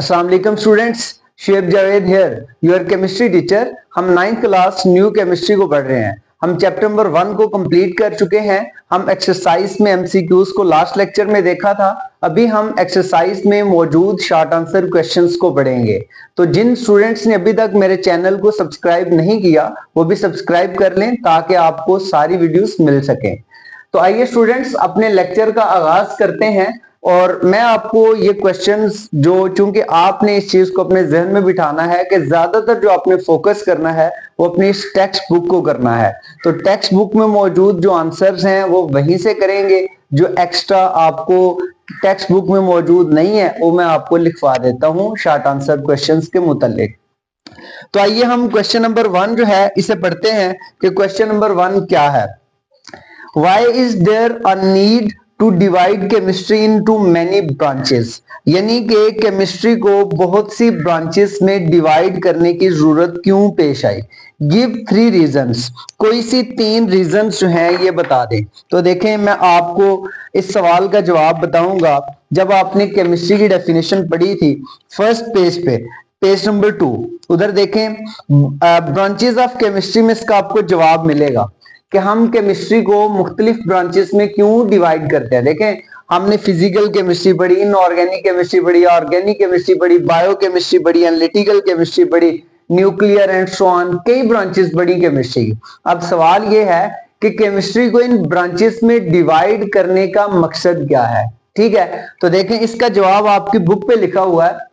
अस्सलाम वालेकुम स्टूडेंट्स, शेब Javed here, your chemistry teacher. हम 9th क्लास न्यू केमिस्ट्री को पढ़ रहे हैं। हम चैप्टर नंबर 1 को कंप्लीट कर चुके हैं। हम एक्सरसाइज में एमसीक्यूज को लास्ट लेक्चर में देखा था। अभी हम एक्सरसाइज में मौजूद शॉर्ट आंसर क्वेश्चंस को पढ़ेंगे। तो जिन स्टूडेंट्स ने अभी तक मेरे चैनल को सब्सक्राइब नहीं किया वो भी सब्सक्राइब कर लें ताकि आपको सारी वीडियोस मिल सकें। तो आइए स्टूडेंट्स अपने लेक्चर का आगाज करते हैं और मैं आपको ये क्वेश्चंस जो चूंकि आपने इस चीज को अपने जहन में बिठाना है कि ज्यादातर जो आपने फोकस करना है वो अपनी इस टेक्स्ट बुक को करना है। तो टेक्स्ट बुक में मौजूद जो आंसर्स हैं वो वहीं से करेंगे। जो एक्स्ट्रा आपको टेक्स्ट बुक में मौजूद नहीं है वो मैं आपको लिखवा देता हूं शॉर्ट आंसर क्वेश्चंस के मुतालिक। तो आइए हम क्वेश्चन नंबर 1 जो है इसे पढ़ते हैं कि क्वेश्चन नंबर 1 क्या है। Why is there a need to divide chemistry into many branches? यानी कि केमिस्ट्री को बहुत सी ब्रांचेस में डिवाइड करने की जरूरत क्यों पेश आई। गिव 3 रीजंस, कोई सी 3 रीजंस जो हैं ये बता दें। तो देखें मैं आपको इस सवाल का जवाब बताऊंगा जब आपने केमिस्ट्री की डेफिनेशन पढ़ी थी फर्स्ट पेज पे, पेज नंबर 2 उधर देखें ब्रांचेस ऑफ केमिस्ट्री में इसका आपको जवाब मिलेगा कि हम केमिस्ट्री को मुख्तलिफ ब्रांचेस में क्यों डिवाइड करते हैं। देखें हमने फिजिकल केमिस्ट्री पढ़ी, इनऑर्गेनिक केमिस्ट्री पढ़ी, ऑर्गेनिक केमिस्ट्री पढ़ी, बायो केमिस्ट्री पढ़ी, एनालिटिकल केमिस्ट्री पढ़ी, न्यूक्लियर एंड सो ऑन, कई ब्रांचेस पढ़ी केमिस्ट्री की। अब सवाल यह है कि केमिस्ट्री को इन ब्रांचेस में डिवाइड करने का मकसद क्या है। ठीक है, तो देखें इसका जवाब आपकी बुक पे लिखा हुआ है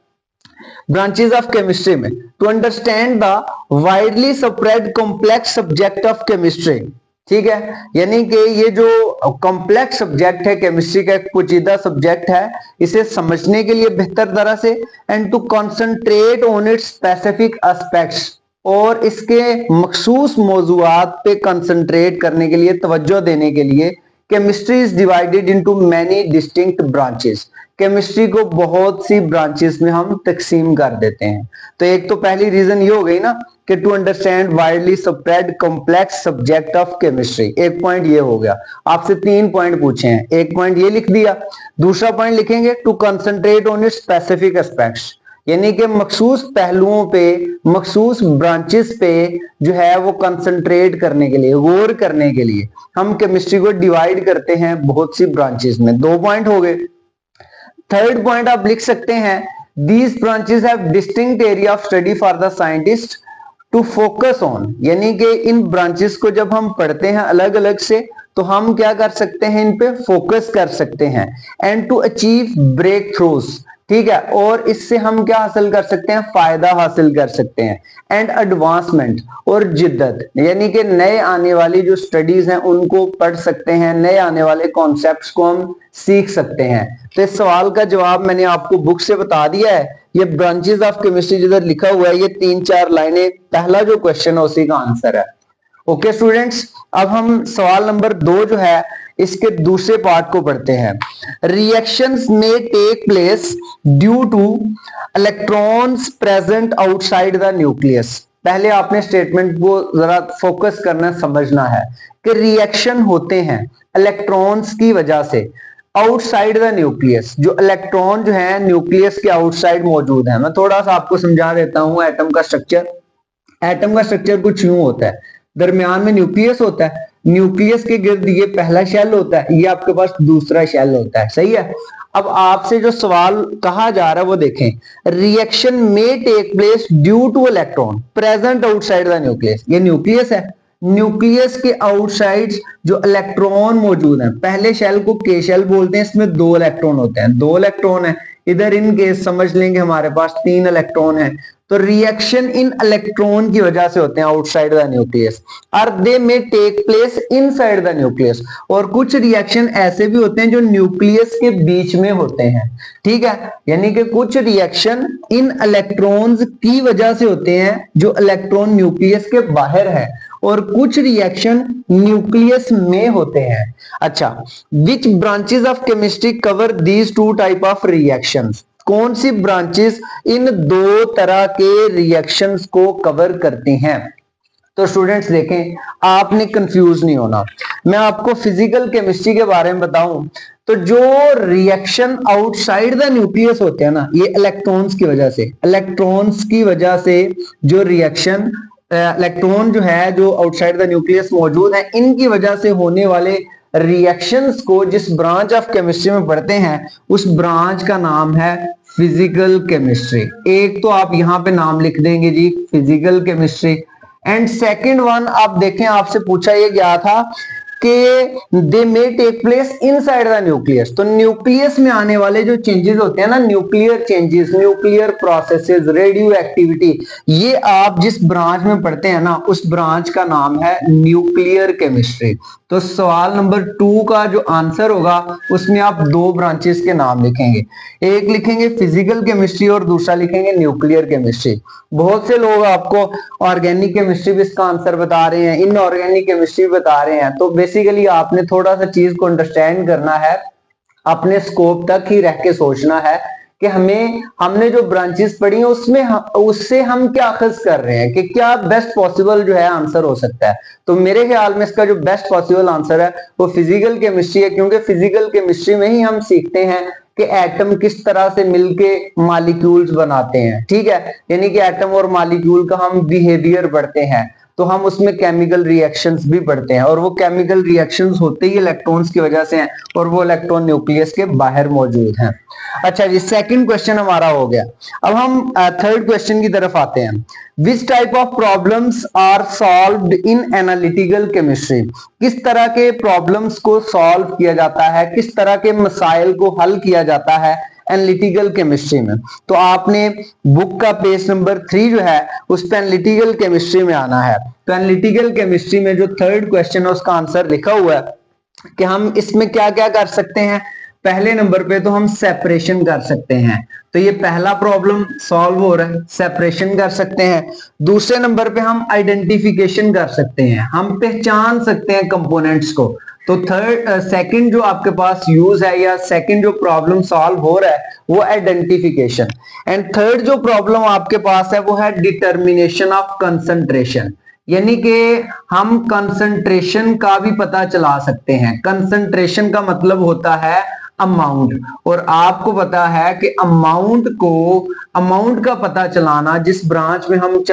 ब्रांचेस ऑफ केमिस्ट्री में। To understand the widely spread complex subject of chemistry. ठीक है, यानी कि ये जो कॉम्प्लेक्स सब्जेक्ट है केमिस्ट्री का, एक पेचीदा सब्जेक्ट है, इसे समझने के लिए बेहतर तरह से and to concentrate on its specific aspects, और इसके मखसूस मौजूआत पे कंसंट्रेट करने के लिए, तवज्जो देने के लिए chemistry is divided into many distinct branches. Chemistry को बहुत सी ब्रांचेस में हम तकसीम कर देते हैं। तो एक तो पहली रीजन ये हो गई ना कि to understand widely spread complex subject of chemistry. एक पॉइंट ये हो गया। आपसे 3 पॉइंट पूछे हैं, एक पॉइंट ये लिख दिया। दूसरा पॉइंट लिखेंगे to concentrate on its specific aspects, यानी कि मखसूस पहलुओं पे, मखसूस ब्रांचेस पे जो है वो कंसंट्रेट करने के लिए, गौर करने के लिए हम केमिस्ट्री को डिवाइड करते हैं बहुत सी ब्रांचेस में। 2 पॉइंट हो गए। थर्ड पॉइंट आप लिख सकते हैं these branches have distinct area of study for the scientist to focus on, यानी कि इन ब्रांचेस को जब हम पढ़ते हैं अलग अलग से तो हम क्या कर सकते हैं, इन पे फोकस कर सकते हैं। And to achieve breakthroughs, ठीक है, और इससे हम क्या हासिल कर सकते हैं, फायदा हासिल कर सकते हैं। एंड एडवांसमेंट, और जिद्दत, यानी कि नए आने वाली जो स्टडीज हैं उनको पढ़ सकते हैं, नए आने वाले कॉन्सेप्ट्स को हम सीख सकते हैं। तो इस सवाल का जवाब मैंने आपको बुक से बता दिया है। ये ब्रांचेस ऑफ केमिस्ट्री जिधर लिखा हुआ है ये 3-4 लाइनें, पहला जो क्वेश्चन है उसी का आंसर है। ओके स्टूडेंट्स, अब हम सवाल नंबर 2 जो है इसके दूसरे पार्ट को पढ़ते हैं। रिएक्शंस में take place due to electrons present outside the nucleus. पहले आपने स्टेटमेंट को जरा फोकस करना, समझना है कि रिएक्शन होते हैं इलेक्ट्रॉन्स की वजह से आउटसाइड द न्यूक्लियस। जो इलेक्ट्रॉन जो है न्यूक्लियस के आउटसाइड मौजूद है। मैं थोड़ा सा आपको समझा देता हूं एटम का स्ट्रक्चर। एटम का स्ट्रक्चर कुछ यूं होता है, दरमियान में न्यूक्लियस होता है, न्यूक्लियस के गिर्द ये पहला शेल होता है, ये आपके पास दूसरा शेल होता है। सही है। अब आपसे जो सवाल कहा जा रहा है वो देखें, रिएक्शन में take place due to electron present outside the nucleus. ये न्यूक्लियस है, न्यूक्लियस के आउटसाइड जो इलेक्ट्रॉन मौजूद हैं, पहले शेल को के शेल बोलते हैं, इसमें 2 इलेक्ट्रॉन होते हैं, 2 इलेक्ट्रॉन है। इधर इन केस समझ लेंगे हमारे पास 3 इलेक्ट्रॉन है। तो रिएक्शन इन इलेक्ट्रॉन की वजह से होते हैं आउटसाइड द न्यूक्लियस, और दे में take place inside the nucleus. और कुछ रिएक्शन ऐसे भी होते हैं जो न्यूक्लियस के बीच में होते हैं। ठीक है, यानी कि कुछ रिएक्शन इन इलेक्ट्रॉन्स की वजह से होते हैं जो इलेक्ट्रॉन न्यूक्लियस के बाहर है, और कुछ रिएक्शन न्यूक्लियस में होते हैं। अच्छा, which branches of chemistry cover these 2 type of reactions. कौन सी ब्रांचेस इन 2 तरह के रिएक्शंस को कवर करती हैं। तो स्टूडेंट्स देखें, आपने कंफ्यूज नहीं होना। मैं आपको फिजिकल केमिस्ट्री के बारे में बताऊं तो जो रिएक्शन आउटसाइड द न्यूक्लियस होते हैं ना, ये इलेक्ट्रॉन्स की वजह से जो रिएक्शन इलेक्ट्रॉन जो है जो आउटसाइड द न्यूक्लियस मौजूद है, इनकी वजह से होने वाले रिएक्शंस को जिस ब्रांच ऑफ केमिस्ट्री में पढ़ते हैं उस ब्रांच का नाम है फिजिकल केमिस्ट्री। एक तो आप यहां पे नाम लिख देंगे जी physical chemistry. And second one आप देखें, आपसे पूछा ये गया था कि they may take place inside the nucleus. तो न्यूक्लियस में आने वाले जो चेंजेस होते हैं ना, nuclear changes, nuclear processes, radioactivity, ये आप जिस ब्रांच में पढ़ते हैं ना उस ब्रांच का नाम है न्यूक्लियर केमिस्ट्री। तो सवाल नंबर 2 का जो आंसर होगा उसमें आप 2 ब्रांचेस के नाम लिखेंगे, एक लिखेंगे फिजिकल केमिस्ट्री और दूसरा लिखेंगे न्यूक्लियर केमिस्ट्री। बहुत से लोग आपको ऑर्गेनिक केमिस्ट्री भी इसका आंसर बता रहे हैं, इनऑर्गेनिक केमिस्ट्री बता रहे हैं। तो बेसिकली आपने थोड़ा सा चीज को अंडरस्टैंड करना है, अपने स्कोप तक ही रह के सोचना है कि हमने जो ब्रांचेस पढ़ी हैं उससे हम क्या अखज कर रहे हैं कि क्या बेस्ट पॉसिबल जो है आंसर हो सकता है। तो मेरे ख्याल में इसका जो बेस्ट पॉसिबल आंसर है वो फिजिकल केमिस्ट्री है, क्योंकि फिजिकल केमिस्ट्री में ही हम सीखते हैं कि एटम किस तरह से मिलके मॉलिक्यूल्स बनाते हैं। ठीक है, यानी कि एटम और मॉलिक्यूल का हम बिहेवियर पढ़ते हैं, तो हम उसमें केमिकल रिएक्शंस भी पढ़ते हैं, और वो केमिकल रिएक्शंस होते ही इलेक्ट्रॉन्स की वजह से हैं, और वो इलेक्ट्रॉन न्यूक्लियस के बाहर मौजूद हैं। अच्छा जी, सेकंड क्वेश्चन हमारा हो गया। अब हम थर्ड क्वेश्चन की तरफ आते हैं। Which type of problems are solved in analytical chemistry? किस तरह के प्रॉब्लम्स को सॉल्व किया जाता है, किस तरह के मसाइल को हल किया जाता है एनालिटिकल केमिस्ट्री में? तो आपने बुक का पेज नंबर 3 जो है उस पर एनालिटिकल केमिस्ट्री में आना है। तो एनालिटिकल केमिस्ट्री में जो थर्ड क्वेश्चन है उसका आंसर लिखा हुआ है कि हम इसमें क्या क्या कर सकते हैं। पहले नंबर पे तो हम सेपरेशन कर सकते हैं, तो ये पहला प्रॉब्लम सॉल्व हो रहा है, सेपरेशन कर सकते हैं। दूसरे नंबर पे हम आइडेंटिफिकेशन कर सकते हैं, हम पहचान सकते हैं कंपोनेंट्स को। तो सेकंड जो आपके पास यूज है या सेकंड जो प्रॉब्लम सॉल्व हो रहा है वो आइडेंटिफिकेशन। एंड थर्ड जो प्रॉब्लम आपके पास है वो है डिटर्मिनेशन ऑफ कंसंट्रेशन, यानी कि हम कंसंट्रेशन का भी पता चला सकते हैं। कंसंट्रेशन का मतलब होता है अमाउंट, और आपको पता है कि अमाउंट का पता चलाना जिस ब्रांच में हम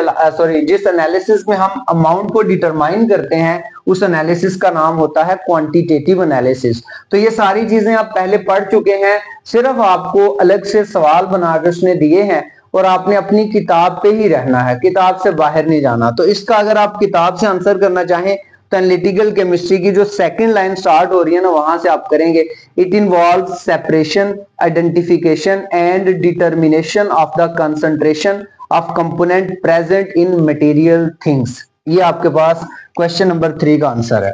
जिस एनालिसिस में हम अमाउंट को डिटरमाइन करते हैं उस एनालिसिस का नाम होता है क्वांटिटेटिव एनालिसिस। तो ये सारी चीजें आप पहले पढ़ चुके हैं, सिर्फ आपको अलग से सवाल बनाकर उसने दिए हैं और आपने अपनी किताब पे ही रहना है, किताब से बाहर नहीं जाना। तो इसका अगर आप किताब से आंसर करना चाहें तो एनालिटिकल केमिस्ट्री की जो सेकंड लाइन स्टार्ट हो रही है ना वहां से आप करेंगे। It involve separation, identification and determination of the concentration of component present in material things. ये आपके पास क्वेश्चन नंबर 3 का आंसर है।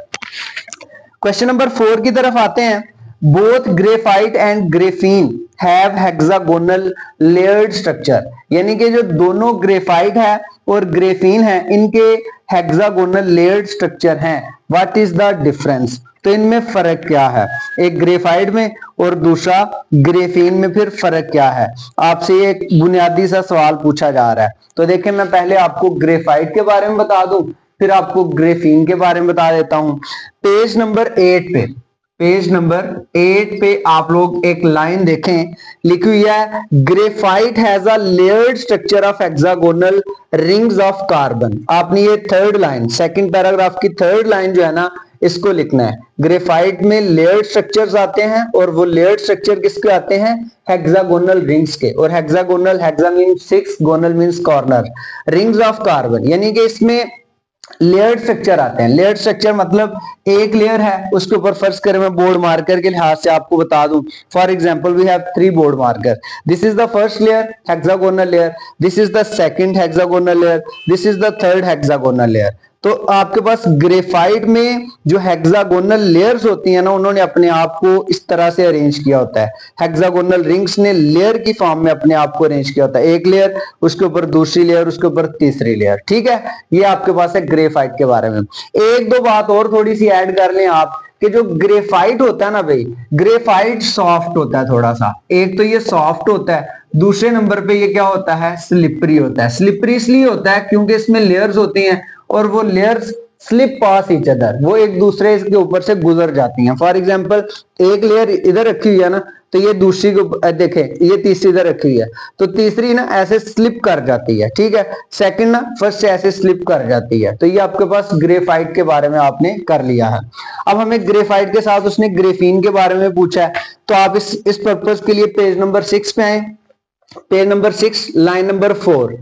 क्वेश्चन नंबर 4 की तरफ आते हैं। Both graphite and graphene have hexagonal layered structure, यानी कि जो दोनों ग्रेफाइट है और ग्रेफीन है इनके हेक्सागोनल लेयर्ड स्ट्रक्चर हैं। What is the difference? तो इनमें फर्क क्या है, एक ग्रेफाइट में और दूसरा ग्रेफीन में, फिर फर्क क्या है? आपसे एक बुनियादी सा सवाल पूछा जा रहा है। तो देखें, मैं पहले आपको ग्रेफाइट के बारे में बता दूं, फिर आपको ग्रेफीन के बारे में बता देता हूं। पेज नंबर 8 पे आप लोग एक लाइन देखें, लिखी हुई है graphite has a layered structure of hexagonal rings of carbon. आपने ये थर्ड लाइन, सेकंड पैराग्राफ की थर्ड लाइन जो है ना इसको लिखना है। ग्रेफाइट में लेयर्ड स्ट्रक्चर्स आते हैं और वो लेयर्ड स्ट्रक्चर किसके आते हैं? हेक्सागोनल रिंग्स के। और hexagonal, hexa means 6, gonal means corner, rings of carbon, यानी कि इसमें लेयर्ड स्ट्रक्चर आते हैं। लेयर्ड स्ट्रक्चर मतलब एक लेयर है उसके ऊपर, फर्ज करें मैं बोर्ड मार्कर के लिहाज से आपको बता दूं, for example we have 3 board marker. This is the first layer, hexagonal layer, this is the second hexagonal layer, this is the third hexagonal layer. तो आपके पास ग्रेफाइट में जो हेक्सागोनल लेयर्स होती हैं ना उन्होंने अपने आप को इस तरह से अरेंज किया होता है। हेक्सागोनल रिंग्स ने लेयर की फॉर्म में अपने आप को अरेंज किया होता है, एक लेयर, उसके ऊपर दूसरी लेयर, उसके ऊपर तीसरी लेयर। ठीक है, ये आपके पास है ग्रेफाइट के बारे में। एक दो बात और थोड़ी सी ऐड कर लें आप कि जो ग्रेफाइट होता है ना भाई, ग्रेफाइट सॉफ्ट होता है थोड़ा सा। एक तो ये सॉफ्ट होता है, दूसरे नंबर पे ये क्या होता है? स्लिपरी होता है। स्लिपरी इसलिए होता है क्योंकि इसमें लेयर्स होती हैं और वो लेयर्स स्लिप पास ईच अदर, वो एक दूसरे के ऊपर से गुजर जाती हैं। फॉर एग्जाम्पल एक लेयर इधर रखी हुई है ना, तो ये दूसरी को देखें, ये तीसरी इधर रखी हुई है, तो तीसरी ना ऐसे स्लिप कर जाती है, ठीक है। सेकंड ना फर्स्ट से ऐसे स्लिप कर जाती है। तो ये आपके पास ग्रेफाइट के बारे में आपने कर लिया है। अब हमें ग्रेफाइट के साथ उसने ग्रेफीन के बारे में पूछा है, तो आप इस पर्पज के लिए पेज नंबर 6 पे आए। Page number 6 line number 4,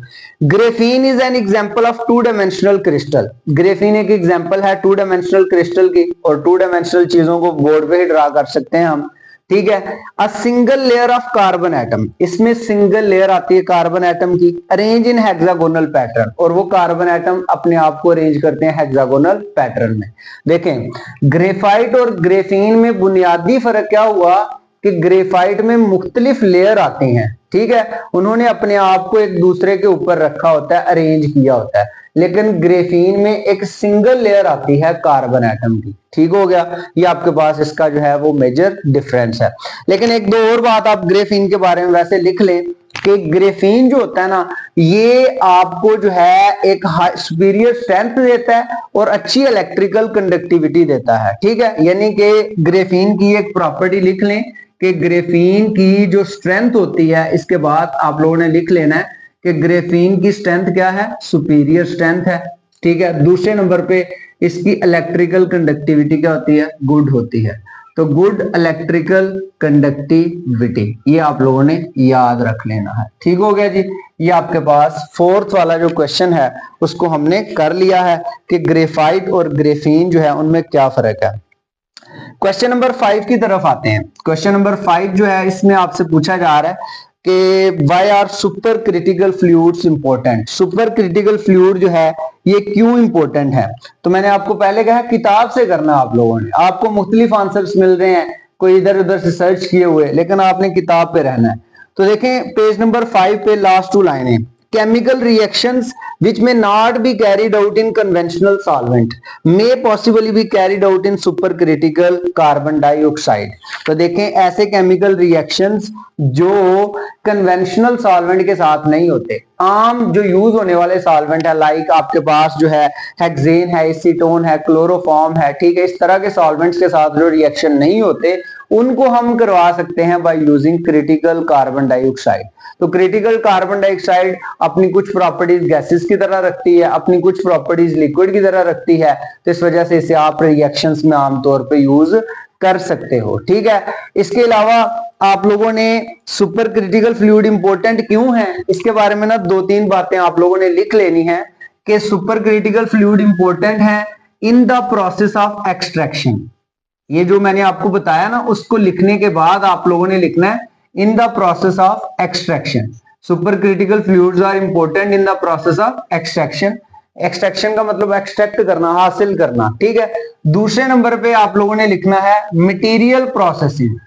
graphene is an example of two dimensional crystal. Graphene एक एग्जांपल है टू डायमेंशनल क्रिस्टल की, और टू डायमेंशनल चीजों को बोर्ड पे ही ड्रा कर सकते हैं हम, ठीक है। A single layer of carbon atom, इसमें सिंगल लेयर आती है कार्बन एटम की, अरेंज इन हेक्सागोनल पैटर्न, और वो कार्बन एटम अपने आप को अरेंज करते हैं हेक्सागोनल पैटर्न में। देखें ग्रेफाइट और ग्रेफीन में बुनियादी फर्क क्या हुआ कि ग्रेफाइट में मुख्तलिफ लेयर आती हैं, ठीक है, उन्होंने अपने आप को एक दूसरे के ऊपर रखा होता है, अरेंज किया होता है, लेकिन ग्रेफीन में एक सिंगल लेयर आती है कार्बन एटम की, ठीक हो गया। ये आपके पास इसका जो है वो मेजर डिफरेंस है। लेकिन एक दो और बात आप ग्रेफीन के बारे में वैसे लिख लें कि ग्रेफीन जो होता है ना, ये आपको जो है एक सुपीरियर स्ट्रेंथ देता है और अच्छी इलेक्ट्रिकल कंडक्टिविटी देता है, ठीक है। यानी कि ग्रेफीन की एक प्रॉपर्टी लिख लें कि ग्रेफीन की जो स्ट्रेंथ होती है, इसके बाद आप लोगों ने लिख लेना है कि ग्रेफीन की स्ट्रेंथ क्या है, सुपीरियर स्ट्रेंथ है, ठीक है। दूसरे नंबर पे इसकी इलेक्ट्रिकल कंडक्टिविटी क्या होती है, गुड होती है। तो गुड इलेक्ट्रिकल कंडक्टिविटी, ये आप लोगों ने याद रख लेना है, ठीक हो गया जी। ये आपके पास फोर्थ वाला जो क्वेश्चन है उसको हमने कर लिया है कि ग्रेफाइट और ग्रेफीन जो है उनमें क्या फर्क है। क्वेश्चन नंबर 5 की तरफ आते हैं। क्वेश्चन नंबर 5 जो है इसमें आपसे पूछा जा रहा है कि why are super critical fluids important. Super critical fluid जो है ये क्यों इंपॉर्टेंट है, तो मैंने आपको पहले कहा किताब से करना, आप लोगों ने, आपको मुख्तलिफ आंसर्स मिल रहे हैं कोई इधर उधर से सर्च किए हुए, लेकिन आपने किताब पे रहना है। तो देखें पेज नंबर 5 पे लास्ट 2 लाइनें, chemical reactions which may not be carried out in conventional solvent may possibly be carried out in supercritical carbon dioxide। तो देखें ऐसे केमिकल रिएक्शंस जो कन्वेंशनल सॉल्वेंट के साथ नहीं होते, आम जो यूज होने वाले सॉल्वेंट है, लाइक आपके पास जो है हेक्सेन है, एसीटोन है, क्लोरोफॉर्म है, ठीक है, इस तरह के सॉल्वेंट्स के साथ जो रिएक्शन नहीं होते उनको हम करवा सकते हैं by using critical carbon dioxide. तो क्रिटिकल कार्बन डाइऑक्साइड अपनी कुछ प्रॉपर्टीज गैसेस की तरह रखती है, अपनी कुछ प्रॉपर्टीज लिक्विड की तरह रखती है, तो इस वजह से इसे आप रिएक्शंस में आमतौर पे यूज कर सकते हो, ठीक है। इसके अलावा आप लोगों ने सुपर क्रिटिकल फ्लूइड इंपॉर्टेंट क्यों है, इसके बारे में ना 2-3 बातें आप लोगों ने लिख लेनी है कि सुपर क्रिटिकल फ्लूइड इंपॉर्टेंट है in the process of extraction. ये जो मैंने आपको बताया ना, उसको लिखने के बाद आप लोगों ने लिखना है in the process of extraction. Super critical fluids are important in the process of extraction. Extraction का मतलब एक्सट्रैक्ट करना, हासिल करना, ठीक है। दूसरे नंबर पे आप लोगों ने लिखना है मटेरियल प्रोसेसिंग,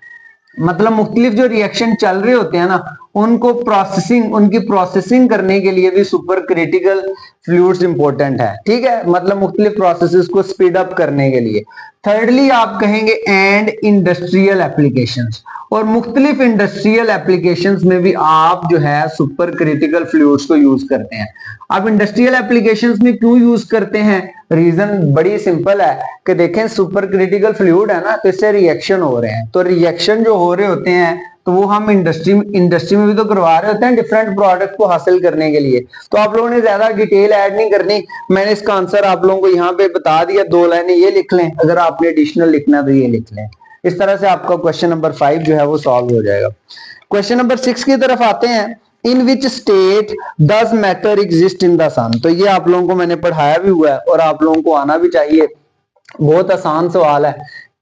मतलब मुख्तलिफ जो रिएक्शन चल रहे होते हैं ना उनको प्रोसेसिंग, उनकी प्रोसेसिंग करने के लिए भी सुपर क्रिटिकल फ्लूइड्स इंपॉर्टेंट है, ठीक है, मतलब मुख्तलिफ प्रोसेसेस को स्पीड अप करने के लिए। थर्डली आप कहेंगे एंड इंडस्ट्रियल एप्लीकेशंस, और मुख्तलिफ इंडस्ट्रियल एप्लीकेशंस में भी आप जो है सुपर क्रिटिकल फ्लूइड्स को यूज करते हैं। आप इंडस्ट्रियल एप्लीकेशंस में क्यों यूज करते हैं, रीजन बड़ी सिंपल है कि देखें सुपर क्रिटिकल फ्लूइड है ना, तो इससे रिएक्शन हो रहे हैं, तो रिएक्शन जो हो रहे होते हैं तो वो हम इंडस्ट्री में भी तो करवा रहे होते हैं डिफरेंट प्रोडक्ट को हासिल करने के लिए। तो आप लोगों ने ज्यादा डिटेल ऐड नहीं करनी, मैंने इसका आंसर आप लोगों को यहाँ पे बता दिया, 2 लाइनें ये लिख लें, अगर आपने एडिशनल लिखना तो ये लिख लें। इस तरह से आपका क्वेश्चन नंबर 5 जो है वो सॉल्व हो जाएगा। क्वेश्चन नंबर 6 की तरफ आते हैं। In which state does matter exist in the sun. तो ये आप लोगों को मैंने पढ़ाया भी हुआ है और आप लोगों को आना भी चाहिए, बहुत आसान सवाल है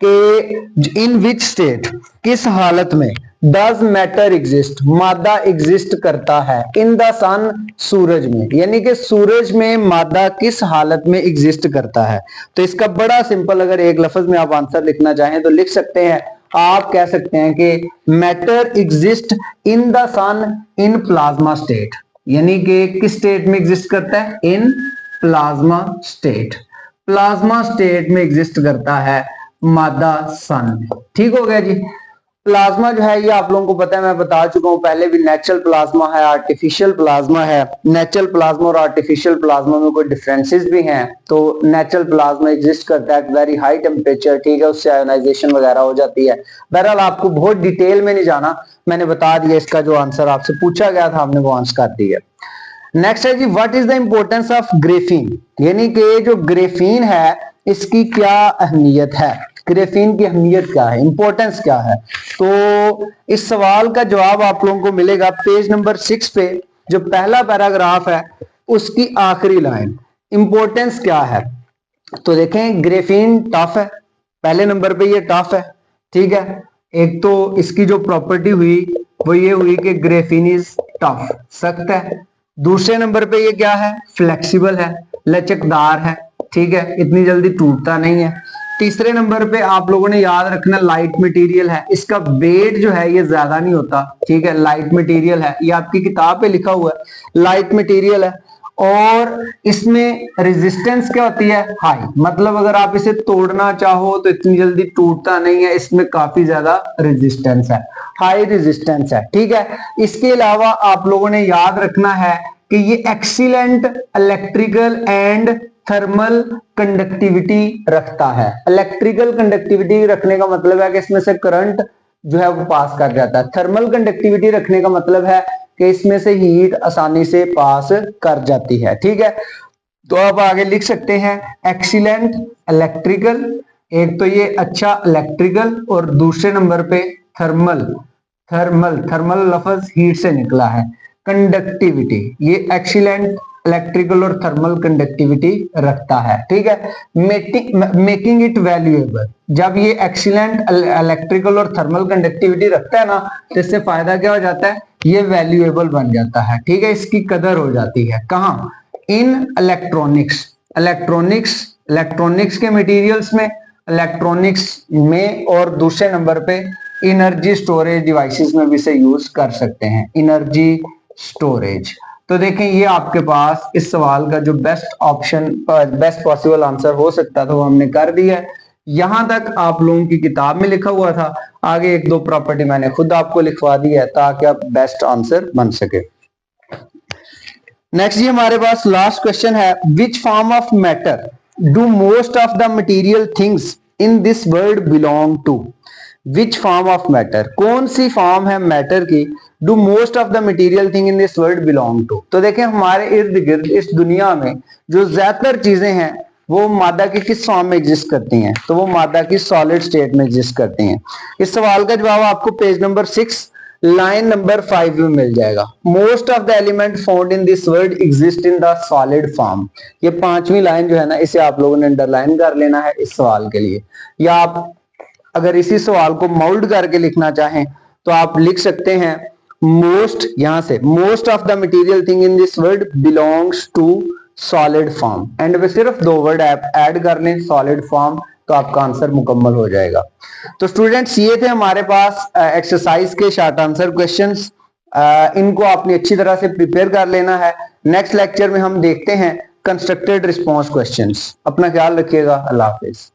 कि इन विच स्टेट, किस हालत में, डज मैटर एग्जिस्ट, मादा एग्जिस्ट करता है, इन द सन, सूरज में, यानी कि सूरज में मादा किस हालत में एग्जिस्ट करता है। तो इसका बड़ा सिंपल, अगर एक लफ्ज में आप आंसर लिखना चाहें तो लिख सकते हैं, आप कह सकते हैं कि matter exist in the sun in plasma state, यानी कि किस स्टेट में एग्जिस्ट करता है, in plasma state. Plasma state में एग्जिस्ट करता है मादा सन, ठीक हो गया जी। प्लाज्मा जो है ये आप लोगों को पता है, मैं बता चुका हूं पहले भी, नेचुरल प्लाज्मा है, आर्टिफिशियल प्लाज्मा है। नेचुरल प्लाज्मा और आर्टिफिशियल प्लाज्मा में कोई डिफरेंसेस भी हैं। तो नेचुरल प्लाज्मा एग्जिस्ट करता है वेरी हाई टेम्परेचर, ठीक है, उससे आयोनाइजेशन वगैरह हो जाती है। बहरहाल आपको बहुत डिटेल में नहीं जाना, मैंने बता दिया इसका जो आंसर आपसे पूछा गया था हमने वो आंसर कर दिया। नेक्स्ट है जी, what is the importance of graphene, यानी कि जो ग्रेफीन है इसकी क्या अहमियत है, ग्रेफीन की अहमियत क्या है, इंपॉर्टेंस क्या है। तो इस सवाल का जवाब आप लोगों को मिलेगा पेज नंबर 6 पे, जो पहला पैराग्राफ है उसकी आखिरी लाइन। इंपॉर्टेंस क्या है, तो देखें ग्रेफीन टफ है, पहले नंबर पे ये टफ है, ठीक है। एक तो इसकी जो प्रॉपर्टी हुई वो ये हुई कि ग्रेफीन इज टफ, सख्त है। दूसरे नंबर पे ये क्या है, फ्लेक्सिबल है, लचकदार है, ठीक है, इतनी जल्दी टूटता नहीं है। तीसरे नंबर पे आप लोगों ने याद रखना लाइट मटेरियल है, इसका वेट जो है ये ज्यादा नहीं होता, ठीक है, लाइट मटेरियल है, ये आपकी किताब पे लिखा हुआ है, लाइट मटेरियल है। और इसमें रेजिस्टेंस क्या होती है, हाई, मतलब अगर आप इसे तोड़ना चाहो तो इतनी जल्दी टूटता नहीं है, इसमें काफी ज्यादा रेजिस्टेंस है, हाई रेजिस्टेंस है, ठीक है। इसके अलावा आप लोगों ने याद रखना है कि ये excellent electrical and thermal conductivity रखता है। इलेक्ट्रिकल कंडक्टिविटी रखने का मतलब है कि इसमें से करंट जो है वो पास कर जाता है। थर्मल कंडक्टिविटी रखने का मतलब है कि इसमें से हीट आसानी से पास कर जाती है, ठीक है। तो आप आगे लिख सकते हैं एक्सीलेंट इलेक्ट्रिकल, एक तो ये अच्छा इलेक्ट्रिकल, और दूसरे नंबर पे थर्मल, थर्मल लफ्ज हीट से निकला है। कंडक्टिविटी, ये एक्सीलेंट इलेक्ट्रिकल और थर्मल कंडक्टिविटी रखता है, ठीक है। मेकिंग इट वैल्यूएबल, जब ये एक्सीलेंट इलेक्ट्रिकल और थर्मल कंडक्टिविटी रखता है ना, तो इससे फायदा क्या हो जाता है, ये वैल्यूएबल बन जाता है, ठीक है, इसकी कदर हो जाती है। कहाँ, इन इलेक्ट्रॉनिक्स, इलेक्ट्रॉनिक्स के मटेरियल्स में, इलेक्ट्रॉनिक्स में, और दूसरे नंबर पे एनर्जी स्टोरेज डिवाइसेस में भी इसे यूज कर सकते हैं, एनर्जी स्टोरेज। तो देखें ये आपके पास इस सवाल का जो best option, best possible answer हो सकता था वो हमने कर दिया है। यहां तक आप लोगों की किताब में लिखा हुआ था, आगे एक दो प्रॉपर्टी मैंने खुद आपको लिखवा दी है ताकि आप बेस्ट आंसर बन सके। नेक्स्ट ये हमारे पास लास्ट क्वेश्चन है, which form of matter do most of the material things in this world belong to. Which form of matter, कौन सी फॉर्म है मैटर की, do most of the material thing in this world belong to. तो देखें हमारे इर्द गिर्द इस दुनिया में जो ज्यादातर चीजें हैं वो मादा की किस फॉर्म में एग्जिस्ट करती हैं, तो वो मादा की सॉलिड स्टेट में एग्जिस्ट करती हैं। इस सवाल का जवाब आपको पेज नंबर 6 लाइन नंबर 5 में मिल जाएगा। Most of the element found in this world exist in the solid form. ये 5वीं लाइन जो है ना, इसे आप लोगों ने अंडरलाइन कर लेना है इस सवाल के लिए, या आप अगर इसी सवाल को मोल्ड करके लिखना चाहें तो आप लिख सकते हैं मोस्ट, यहां से most of the material thing in this world belongs to solid form, and पे सिर्फ 2 वर्ड ऐड कर लें सॉलिड फॉर्म, तो आपका आंसर मुकम्मल हो जाएगा। तो स्टूडेंट्स ये थे हमारे पास एक्सरसाइज के शॉर्ट आंसर क्वेश्चंस, इनको आपने अच्छी तरह से प्रिपेयर कर लेना है। नेक्स्ट लेक्चर में हम देखते हैं कंस्ट्रक्टेड रिस्पॉन्स क्वेश्चंस। अपना ख्याल रखिएगा, अल्लाह हाफिज।